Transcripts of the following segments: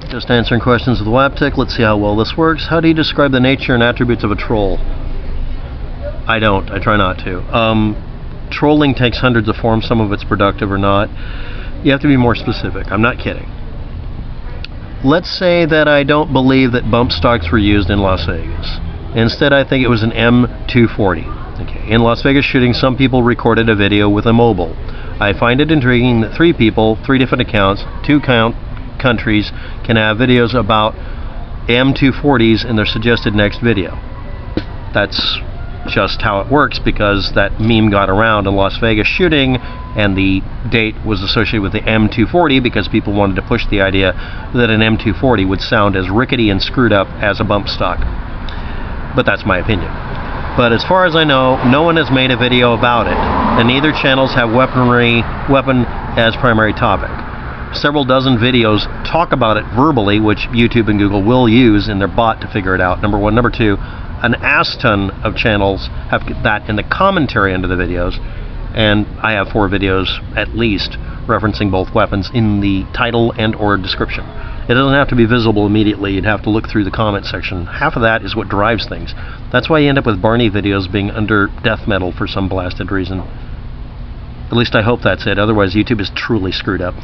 Just answering questions with Waptic. Let's see how well this works. How do you describe the nature and attributes of a troll? I don't. I try not to. Trolling takes hundreds of forms. Some of it's productive or not. You have to be more specific. I'm not kidding. Let's say that I don't believe that bump stocks were used in Las Vegas. Instead, I think it was an M240. Okay. In Las Vegas shooting, some people recorded a video with a mobile. I find it intriguing that 3 people, 3 different accounts, 2 countries can have videos about M240s in their suggested next video. That's just how it works, because that meme got around in Las Vegas shooting, and the date was associated with the M240 because people wanted to push the idea that an M240 would sound as rickety and screwed up as a bump stock. But that's my opinion. But as far as I know, no one has made a video about it, and neither channels have weapon as primary topic. Several dozen videos talk about it verbally, which YouTube and Google will use in their bot to figure it out, number one. Number two, an ass ton of channels have that in the commentary under the videos, and I have 4 videos at least referencing both weapons in the title and or description. It doesn't have to be visible immediately. You'd have to look through the comment section. Half of that is what drives things. That's why you end up with Barney videos being under death metal for some blasted reason. At least I hope that's it. Otherwise, YouTube is truly screwed up.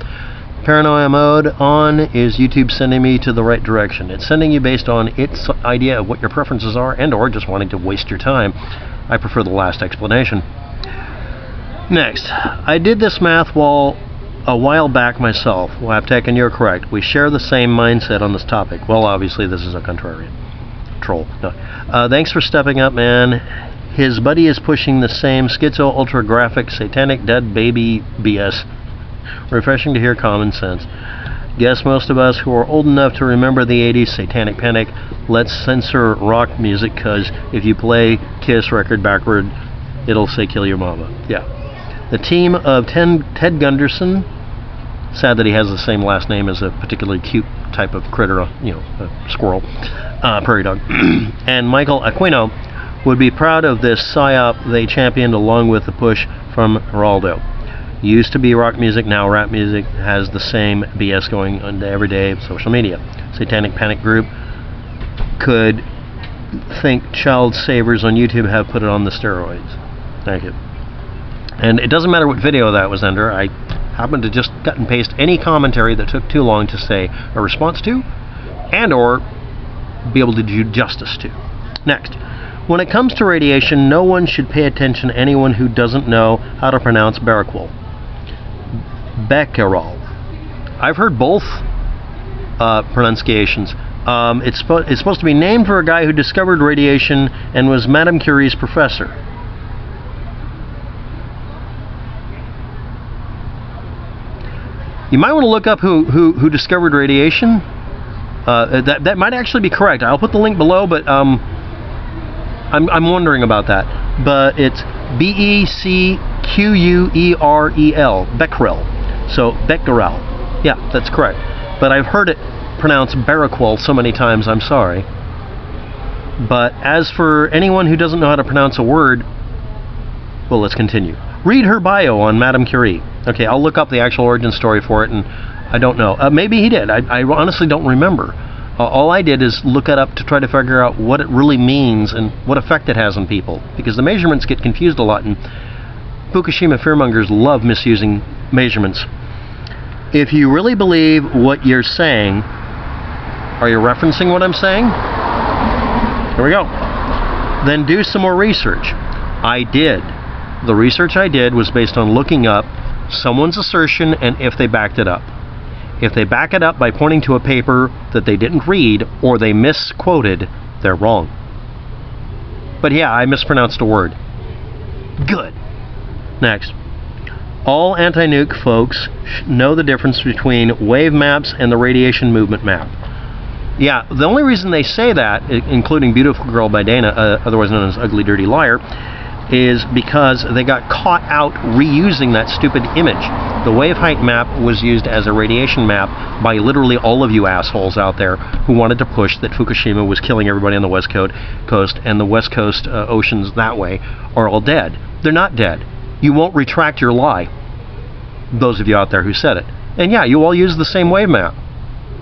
Paranoia mode on. Is YouTube sending me to the right direction? It's sending you based on its idea of what your preferences are and or just wanting to waste your time. I prefer the last explanation. Next, I did this math a while back myself. Waptec, and you're correct. We share the same mindset on this topic. Well, obviously this is a contrarian. Troll. No. Thanks for stepping up, man. His buddy is pushing the same schizo, ultra graphic, satanic, dead baby BS. Refreshing to hear common sense. Guess most of us who are old enough to remember the 80s satanic panic, let's censor rock music, because if you play Kiss record backward, it'll say kill your mama. Yeah. The team of Ted Gunderson, sad that he has the same last name as a particularly cute type of critter, a squirrel, prairie dog, and Michael Aquino would be proud of this psyop they championed along with the push from Geraldo. Used to be rock music, now rap music has the same BS going on everyday social media. Satanic Panic Group could think child savers on YouTube have put it on the steroids. Thank you. And it doesn't matter what video that was under. I happened to just cut and paste any commentary that took too long to say a response to and or be able to do justice to. Next. When it comes to radiation, no one should pay attention to anyone who doesn't know how to pronounce becquerel. Beck-er-ell. I've heard both pronunciations. It's supposed to be named for a guy who discovered radiation and was Madam Curie's professor. You might want to look up who discovered radiation. That might actually be correct. I'll put the link below, but I'm wondering about that. But it's B-E-C-Q-U-E-R-E-L, becquerel. So becquerel. Yeah, that's correct. But I've heard it pronounced becquerel so many times, I'm sorry. But as for anyone who doesn't know how to pronounce a word, well, let's continue. Read her bio on Madam Currie. Okay, I'll look up the actual origin story for it, and I don't know. Maybe he did. I honestly don't remember. All I did is look it up to try to figure out what it really means and what effect it has on people, because the measurements get confused a lot, and Fukushima fearmongers love misusing measurements. If you really believe what you're saying, are you referencing what I'm saying? Here we go. Then do some more research. I did. The research I did was based on looking up someone's assertion and if they backed it up. If they back it up by pointing to a paper that they didn't read or they misquoted, they're wrong. But yeah, I mispronounced a word. Good. Next. All anti-nuke folks know the difference between wave maps and the radiation movement map. Yeah, the only reason they say that, including Beautiful Girl by Dana, otherwise known as Ugly Dirty Liar, is because they got caught out reusing that stupid image. The wave height map was used as a radiation map by literally all of you assholes out there who wanted to push that Fukushima was killing everybody on the West Coast, and the West Coast oceans that way are all dead. They're not dead. You won't retract your lie, those of you out there who said it. And yeah, you all use the same wave map.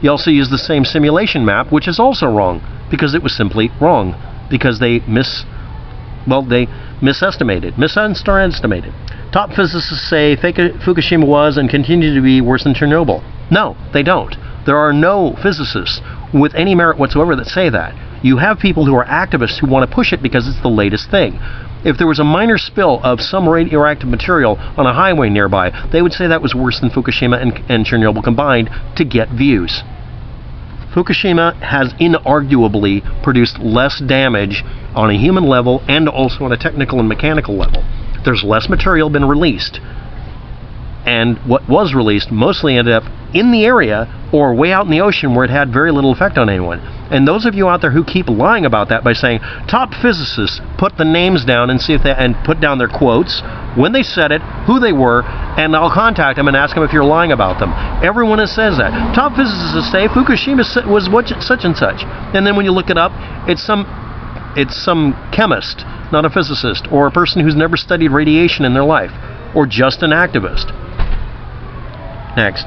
You also use the same simulation map, which is also wrong, because it was simply wrong, because they misestimated. Top physicists say Fukushima was and continues to be worse than Chernobyl. No, they don't. There are no physicists with any merit whatsoever that say that. You have people who are activists who want to push it because it's the latest thing. If there was a minor spill of some radioactive material on a highway nearby, they would say that was worse than Fukushima and Chernobyl combined to get views. Fukushima has inarguably produced less damage on a human level and also on a technical and mechanical level. There's less material been released. And what was released mostly ended up in the area or way out in the ocean where it had very little effect on anyone. And those of you out there who keep lying about that by saying top physicists, put the names down and see if they and put down their quotes, when they said it, who they were, and I'll contact them and ask them if you're lying about them. Everyone that says that. Top physicists say Fukushima was such and such. And then when you look it up, it's some chemist, not a physicist, or a person who's never studied radiation in their life, or just an activist. Next.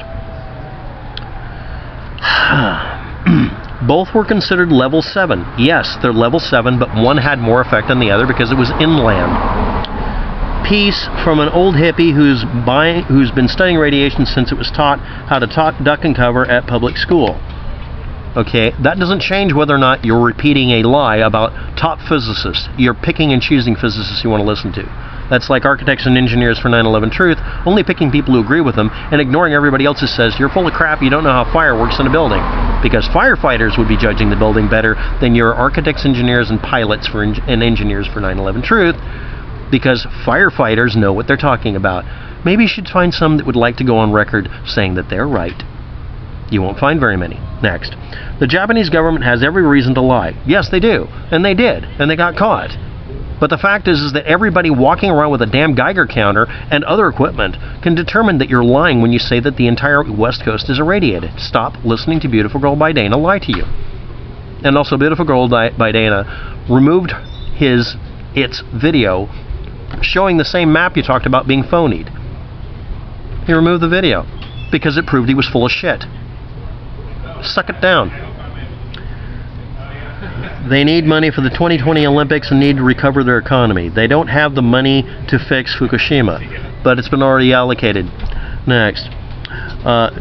Both were considered level 7. Yes, they're level 7, but one had more effect than the other because it was inland. Piece from an old hippie who's been studying radiation since it was taught how to duck and cover at public school. Okay, that doesn't change whether or not you're repeating a lie about top physicists. You're picking and choosing physicists you want to listen to. That's like architects and engineers for 9/11 Truth, only picking people who agree with them and ignoring everybody else who says, you're full of crap, you don't know how fire works in a building. Because firefighters would be judging the building better than your architects, engineers, and pilots and engineers for 9/11 Truth, because firefighters know what they're talking about. Maybe you should find some that would like to go on record saying that they're right. You won't find very many. Next. The Japanese government has every reason to lie. Yes, they do. And they did. And they got caught. But the fact is that everybody walking around with a damn Geiger counter and other equipment can determine that you're lying when you say that the entire West Coast is irradiated. Stop listening to Beautiful Girl by Dana lie to you. And also, Beautiful Girl by Dana removed its video showing the same map you talked about being phonied. He removed the video because it proved he was full of shit. Suck it down. They need money for the 2020 Olympics and need to recover their economy. They don't have the money to fix Fukushima, but it's been already allocated. Next.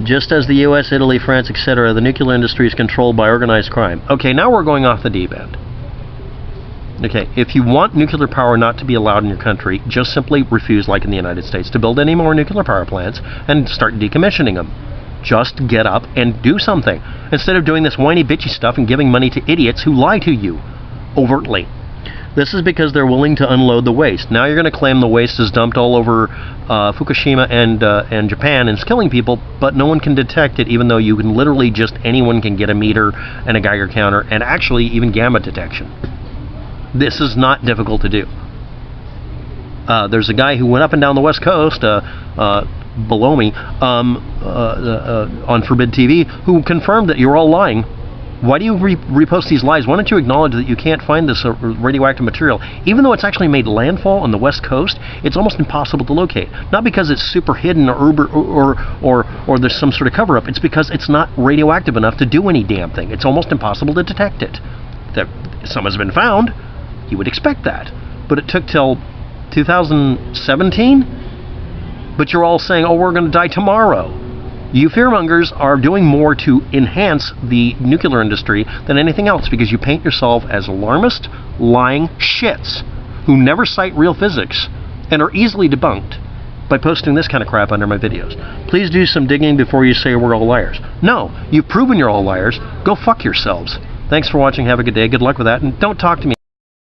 Just as the US, Italy, France, etc., the nuclear industry is controlled by organized crime. Okay, now we're going off the deep end. Okay, if you want nuclear power not to be allowed in your country, just simply refuse, like in the United States, to build any more nuclear power plants and start decommissioning them. Just get up and do something, instead of doing this whiny bitchy stuff and giving money to idiots who lie to you, overtly. This is because they're willing to unload the waste. Now you're going to claim the waste is dumped all over Fukushima and Japan and is killing people, but no one can detect it, even though you can literally anyone can get a meter and a Geiger counter and actually even gamma detection. This is not difficult to do. There's a guy who went up and down the West Coast, below me, on Forbid TV, who confirmed that you're all lying. Why do you repost these lies? Why don't you acknowledge that you can't find this radioactive material? Even though it's actually made landfall on the West Coast, it's almost impossible to locate. Not because it's super hidden or there's some sort of cover-up. It's because it's not radioactive enough to do any damn thing. It's almost impossible to detect it. That some has been found, you would expect that. But it took till 2017? But you're all saying, oh, we're going to die tomorrow. You fearmongers are doing more to enhance the nuclear industry than anything else, because you paint yourself as alarmist, lying shits who never cite real physics and are easily debunked by posting this kind of crap under my videos. Please do some digging before you say we're all liars. No, you've proven you're all liars. Go fuck yourselves. Thanks for watching. Have a good day. Good luck with that. And don't talk to me.